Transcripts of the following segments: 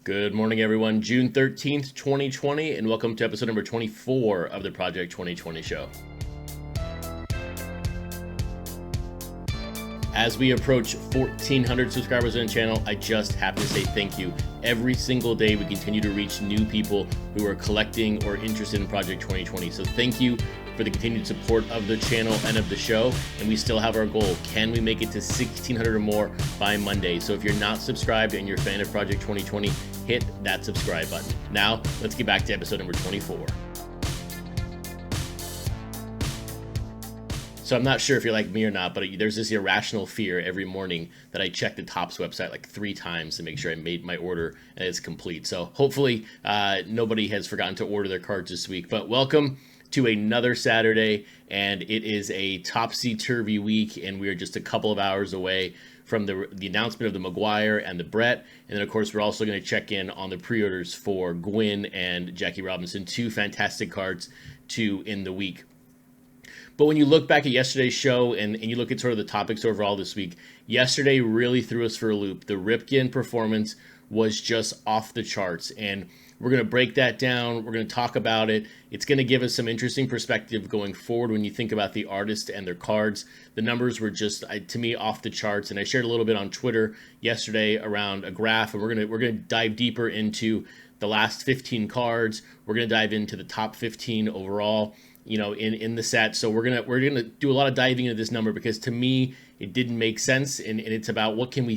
Good morning, everyone. June 13th, 2020, and welcome to episode number 24 of the Project 2020 show. As we approach 1,400 subscribers on the channel, I just have to say thank you. Every single day, we continue to reach new people who are collecting or interested in Project 2020. So thank you for the continued support of the channel and of the show. And we still have our goal. Can we make it to 1,600 or more by Monday? So if you're not subscribed and you're a fan of Project 2020, hit that subscribe button. Now, let's get back to episode number 24. So I'm not sure if you're like me or not, but there's this irrational fear every morning that I check the Topps website like 3 times to make sure I made my order and it's complete. So hopefully nobody has forgotten to order their cards this week. But welcome to another Saturday, and it is a topsy-turvy week, and we are just a couple of hours away from the announcement of the McGuire and the Brett. And then, of course, we're also going to check in on the pre-orders for Gwynn and Jackie Robinson, 2 fantastic cards to end the week. But when you look back at yesterday's show and you look at sort of the topics overall this week, yesterday really threw us for a loop. The Ripken performance was just off the charts, and we're going to break that down. We're going to talk about it. It's going to give us some interesting perspective going forward when you think about the artist and their cards. The numbers were just, to me, off the charts, and I shared a little bit on Twitter yesterday around a graph, and we're going to dive deeper into the last 15 cards. We're going to dive into the top 15 overall, in the set. So we're gonna do a lot of diving into this number because to me it didn't make sense, and it's about what can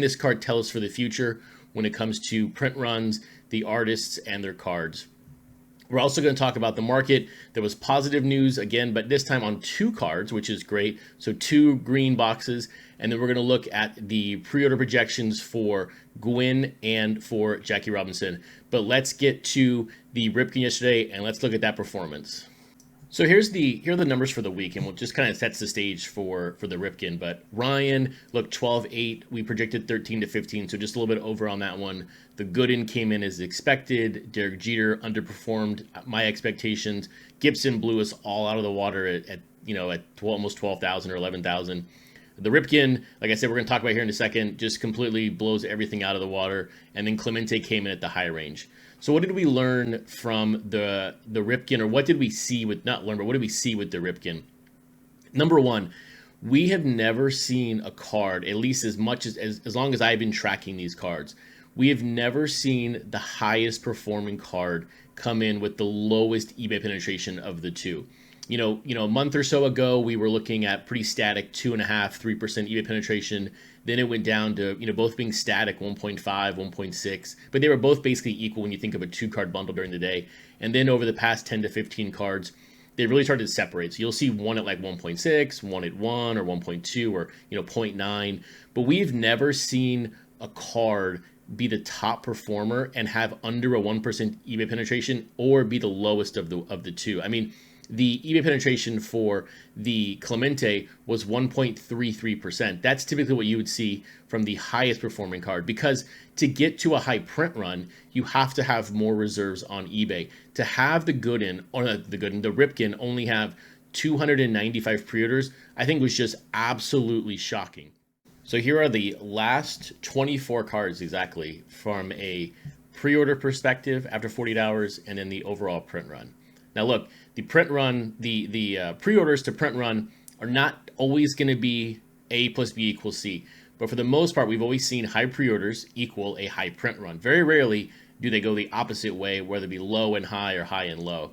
this card tell us for the future when it comes to print runs, the artists, and their cards. We're also going to talk about the market. There was positive news again, but this time on 2 cards, which is great. So 2 green boxes, and then we're going to look at the pre-order projections for Gwynn and for Jackie Robinson. But let's get to the Ripken yesterday, and let's look at that performance. So here are the numbers for the week, and we'll just kind of sets the stage for the Ripken. But Ryan looked 12-8. We projected 13-15, so just a little bit over on that one. The Gooden came in as expected. Derek Jeter underperformed my expectations. Gibson blew us all out of the water at almost 12,000 or 11,000. The Ripken, like I said, we're going to talk about here in a second, just completely blows everything out of the water. And then Clemente came in at the high range. So what did we learn from the Ripken, or what did we see with, not learn, but what did we see with the Ripken? Number one, we have never seen a card, at least as long as I've been tracking these cards, we have never seen the highest performing card come in with the lowest eBay penetration of the 2. A month or so ago, we were looking at pretty static 2.5%, 3% eBay penetration. Then it went down to, both being static 1.5, 1.6, but they were both basically equal when you think of a 2-card bundle during the day. And then over the past 10 to 15 cards, they really started to separate. So you'll see one at like 1.6, one at 1 or 1.2 or, 0.9. But we've never seen a card be the top performer and have under a 1% eBay penetration or be the lowest of the 2. I mean, the eBay penetration for the Clemente was 1.33%. That's typically what you would see from the highest performing card, because to get to a high print run, you have to have more reserves on eBay. To have the Ripken only have 295 pre-orders, I think was just absolutely shocking. So here are the last 24 cards exactly from a pre-order perspective after 48 hours, and then the overall print run. Now look, the print run, the pre-orders to print run are not always going to be A plus B equals C. But for the most part, we've always seen high pre-orders equal a high print run. Very rarely do they go the opposite way, whether it be low and high or high and low.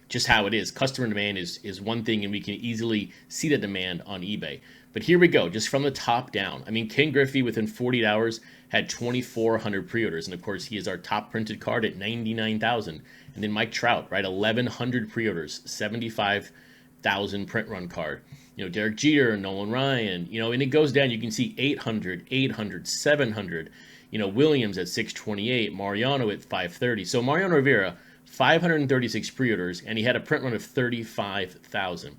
Just how it is. Customer demand is one thing, and we can easily see the demand on eBay. But here we go, just from the top down. I mean, Ken Griffey within 48 hours had 2,400 pre-orders. And of course, he is our top printed card at 99,000. And then Mike Trout, right, 1,100 pre-orders, 75,000 print run card. Derek Jeter, Nolan Ryan, and it goes down. You can see 800, 700. Williams at 628, Mariano at 530. So Mariano Rivera, 536 pre-orders, and he had a print run of 35,000.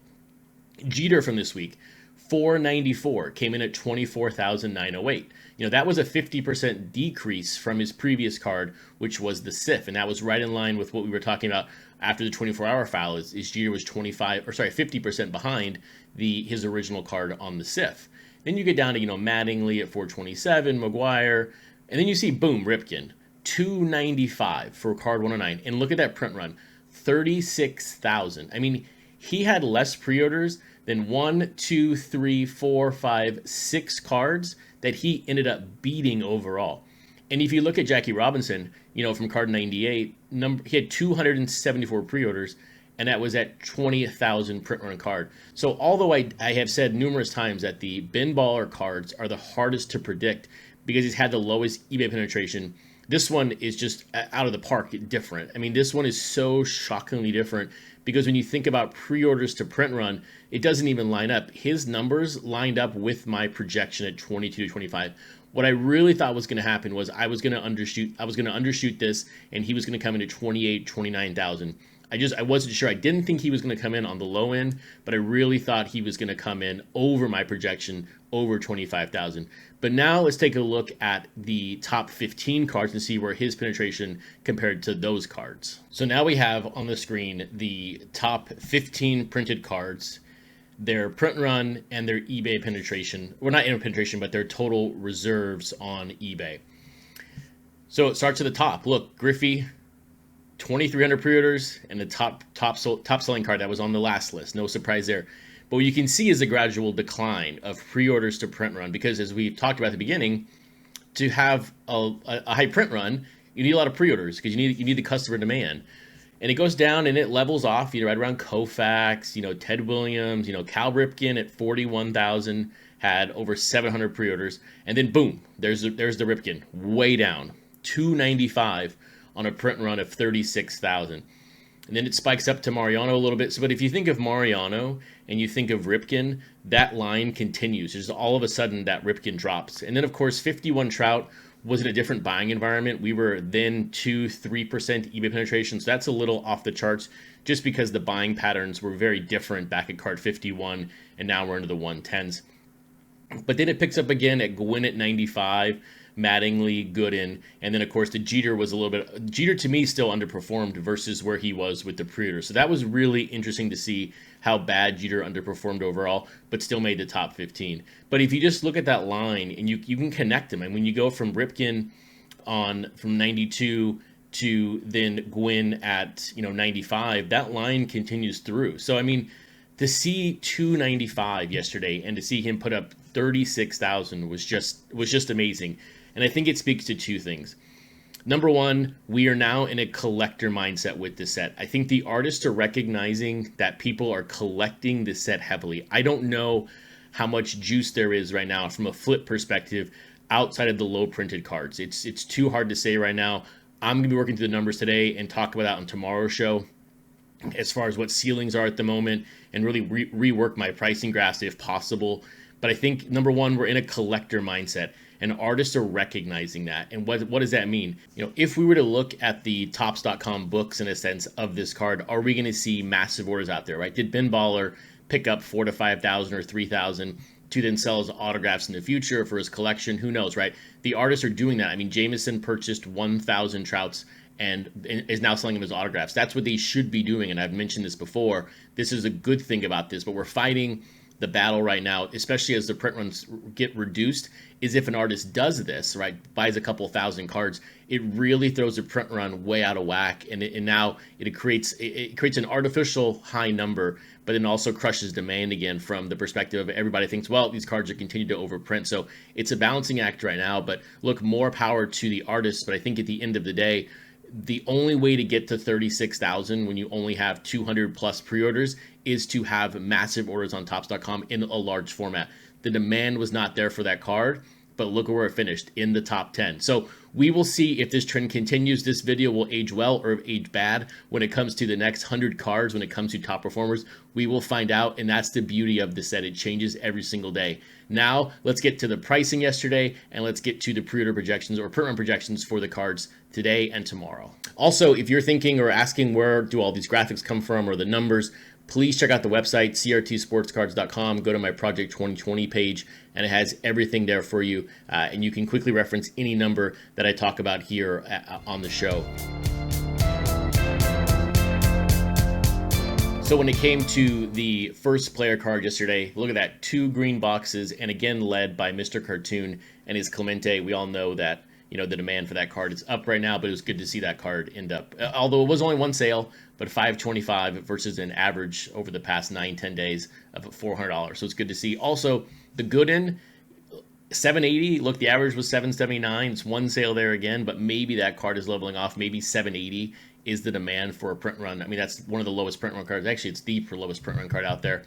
Jeter from this week, 494, came in at 24,908. That was a 50% decrease from his previous card, which was the SIF, and that was right in line with what we were talking about after the 24-hour foul. Is Jeter was 50% behind his original card on the SIF. Then you get down to Mattingly at 427, McGuire, and then you see boom, Ripken. $295 for card 109. And look at that print run, 36,000. I mean, he had less pre-orders than 1, 2, 3, 4, 5, 6 cards that he ended up beating overall. And if you look at Jackie Robinson, from card 98, he had 274 pre-orders, and that was at 20,000 print run card. So although I have said numerous times that the bin baller cards are the hardest to predict because he's had the lowest eBay penetration, this one is just out of the park different. I mean, this one is so shockingly different because when you think about pre-orders to print run, it doesn't even line up. His numbers lined up with my projection at 22 to 25. What I really thought was going to happen was I was going to undershoot this, and he was going to come in at 28, 29,000. I wasn't sure. I didn't think he was going to come in on the low end, but I really thought he was going to come in over my projection, over 25,000. But now let's take a look at the top 15 cards and see where his penetration compared to those cards. So now we have on the screen the top 15 printed cards, their print run, and their eBay penetration. Well, not penetration, but their total reserves on eBay. So it starts at the top. Look, Griffey, 2,300 pre-orders, and the top selling card that was on the last list. No surprise there. But what you can see is a gradual decline of pre-orders to print run, because as we talked about at the beginning, to have a high print run, you need a lot of pre-orders because you need the customer demand. And it goes down and it levels off, right around Koufax, Ted Williams, Cal Ripken at 41,000 had over 700 pre-orders, and then boom, there's the Ripken, way down, 295 on a print run of 36,000. And then it spikes up to Mariano a little bit. So, but if you think of Mariano and you think of Ripken, that line continues. Just all of a sudden that Ripken drops. And then of course, 51 Trout was in a different buying environment. We were then 2-3% eBay penetration. So that's a little off the charts just because the buying patterns were very different back at card 51, and now we're into the 110s. But then it picks up again at Gwynn at 95, Mattingly, Gooden, and then of course the Jeter was a little bit. Jeter to me still underperformed versus where he was with the pre-order. So that was really interesting to see how bad Jeter underperformed overall, but still made the top 15. But if you just look at that line and you can connect them, and when you go from Ripken from 92 to then Gwynn at 95, that line continues through. So I mean, to see 295 yesterday and to see him put up 36,000 was just amazing. And I think it speaks to two things. Number one, we are now in a collector mindset with this set. I think the artists are recognizing that people are collecting this set heavily. I don't know how much juice there is right now from a flip perspective outside of the low printed cards. It's too hard to say right now. I'm going to be working through the numbers today and talk about that on tomorrow's show as far as what ceilings are at the moment, and really rework my pricing graphs if possible. But I think, number one, we're in a collector mindset, and artists are recognizing that. And what does that mean? If we were to look at the Topps.com books in a sense of this card, are we going to see massive orders out there, right? Did Ben Baller pick up 4,000 to 5,000 or 3,000 to then sell his autographs in the future for his collection? Who knows, right? The artists are doing that. I mean, Jameson purchased 1,000 Trouts and is now selling them as autographs. That's what they should be doing, and I've mentioned this before. This is a good thing about this, but we're fighting the battle right now, especially as the print runs get reduced, is if an artist does this, right, buys a couple thousand cards, it really throws the print run way out of whack, and now it creates an artificial high number, but then also crushes demand again from the perspective of everybody thinks, well, these cards are continuing to overprint. So it's a balancing act right now, but look, more power to the artists. But I think at the end of the day, the only way to get to 36,000 when you only have 200 plus pre-orders is to have massive orders on Topps.com in a large format. The demand was not there for that card, but look at where it finished, in the top 10. So we will see if this trend continues. This video will age well or age bad when it comes to the next 100 cards, when it comes to top performers. We will find out, and that's the beauty of the set. It changes every single day. Now, let's get to the pricing yesterday, and let's get to the pre-order projections or print run projections for the cards today and tomorrow. Also, if you're thinking or asking where do all these graphics come from or the numbers, please check out the website, crtsportscards.com. Go to my Project 2020 page, and it has everything there for you. And you can quickly reference any number that I talk about here on the show. So when it came to the first player card yesterday, look at that, 2 green boxes, and again led by Mr. Cartoon and his Clemente. We all know that the demand for that card. It's up right now, but it was good to see that card end up. Although it was only one sale, but $525 versus an average over the past 9-10 days of $400. So it's good to see. Also, the good end, $780. Look, the average was $779. It's one sale there again, but maybe that card is leveling off. Maybe $780 is the demand for a print run. I mean, that's one of the lowest print run cards. Actually, it's the lowest print run card out there.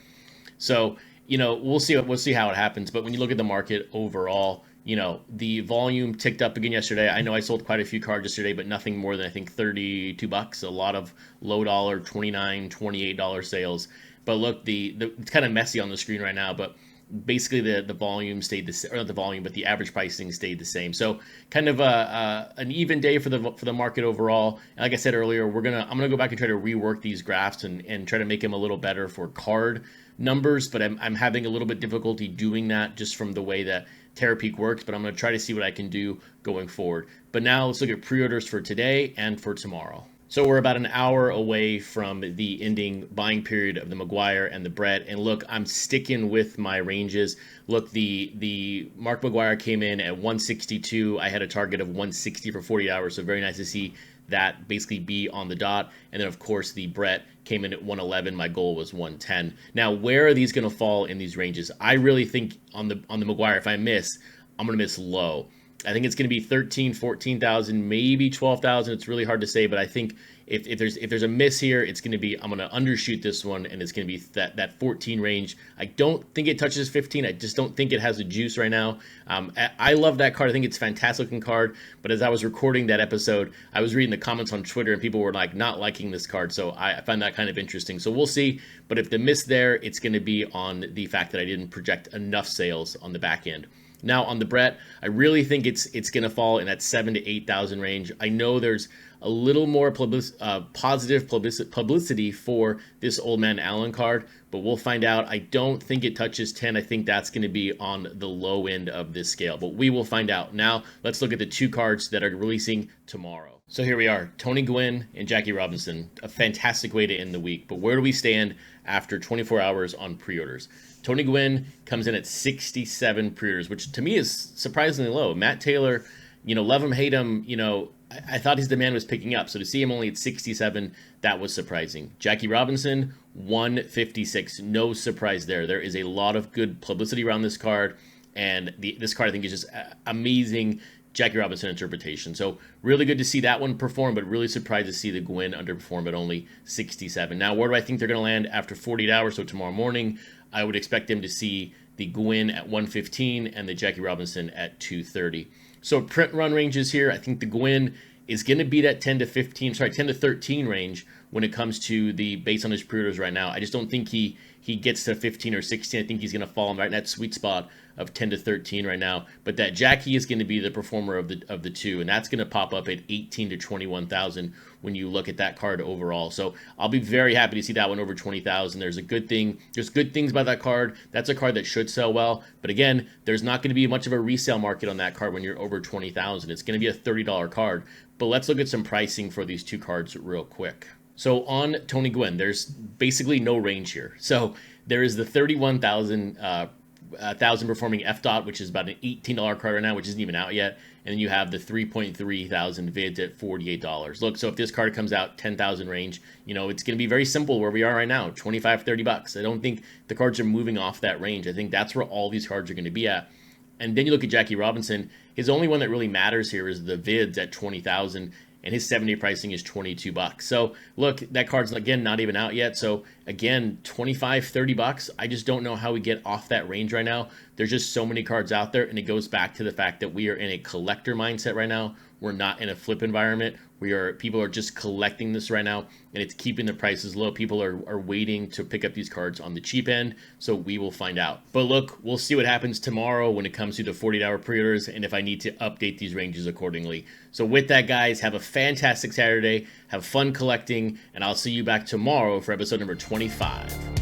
So, we'll see how it happens. But when you look at the market overall, the volume ticked up again yesterday. I know I sold quite a few cards yesterday, but nothing more than, I think, $32. A lot of low dollar, $29, $28 sales. But look, it's kind of messy on the screen right now, but basically the volume stayed the same, or not the volume, but the average pricing stayed the same. So kind of an even day for the market overall. And like I said earlier, I'm gonna go back and try to rework these graphs and try to make them a little better for card numbers, but I'm having a little bit difficulty doing that just from the way that Terapeak works, but I'm going to try to see what I can do going forward. But now let's look at pre-orders for today and for tomorrow. So we're about an hour away from the ending buying period of the McGuire and the Brett. And look, I'm sticking with my ranges. Look, the Mark McGuire came in at 162. I had a target of 160 for 40 hours. So very nice to see that basically be on the dot. And then of course the Brett came in at 111. My goal was 110. Now, where are these going to fall in these ranges? I really think on the McGuire, if I miss, I'm going to miss low. I think it's going to be 13, 14,000, maybe 12,000. It's really hard to say, but I think if there's a miss here, it's going to be, I'm going to undershoot this one, and it's going to be that 14 range. I don't think it touches 15. I just don't think it has the juice right now. I love that card. I think it's a fantastic looking card, but as I was recording that episode, I was reading the comments on Twitter, and people were like not liking this card, so I find that kind of interesting. So we'll see, but if the miss there, it's going to be on the fact that I didn't project enough sales on the back end. Now on the Brett, I really think it's going to fall in that 7,000 to 8,000 range. I know there's a little more positive publicity for this Old Man Allen card, but we'll find out. I don't think it touches 10. I think that's going to be on the low end of this scale, but we will find out. Now let's look at the two cards that are releasing tomorrow. So here we are, Tony Gwynn and Jackie Robinson. A fantastic way to end the week, but where do we stand after 24 hours on pre-orders? Tony Gwynn comes in at 67 pre-orders, which to me is surprisingly low. Matt Taylor, love him, hate him, I thought his demand was picking up. So to see him only at 67, that was surprising. Jackie Robinson, 156. No surprise there. There is a lot of good publicity around this card, and this card I think is just amazing Jackie Robinson interpretation. So really good to see that one perform, but really surprised to see the Gwynn underperform at only 67. Now, where do I think they're going to land after 48 hours? So tomorrow morning, I would expect them to see the Gwynn at 115 and the Jackie Robinson at 230. So print run ranges here, I think the Gwynn is going to be that 10 to 13 range when it comes to based on his pre-orders right now. I just don't think he gets to 15 or 16. I think he's going to fall right in that sweet spot of 10 to 13 right now. But that Jackie is going to be the performer of the two, and that's going to pop up at 18 to 21,000 when you look at that card overall. So I'll be very happy to see that one over 20,000. There's good things about that card. That's a card that should sell well. But again, there's not going to be much of a resale market on that card when you're over 20,000. It's going to be a $30 card. But let's look at some pricing for these two cards real quick. So on Tony Gwynn, there's basically no range here. So there is the 31,000 performing F dot, which is about an $18 card right now, which isn't even out yet. And then you have the 3.3 thousand vids at $48. Look, so if this card comes out 10,000 range, it's going to be very simple where we are right now, 25, $30. I don't think the cards are moving off that range. I think that's where all these cards are going to be at. And then you look at Jackie Robinson, his only one that really matters here is the vids at 20,000. And his 7-day pricing is $22. So look, that card's again not even out yet. So again, $25, $30. I just don't know how we get off that range right now. There's just so many cards out there, and it goes back to the fact that we are in a collector mindset right now. We're not in a flip environment. People are just collecting this right now, and it's keeping the prices low. People are waiting to pick up these cards on the cheap end, so we will find out. But look, we'll see what happens tomorrow when it comes to the 48-hour pre-orders, and if I need to update these ranges accordingly. So with that, guys, have a fantastic Saturday. Have fun collecting, and I'll see you back tomorrow for episode number 25.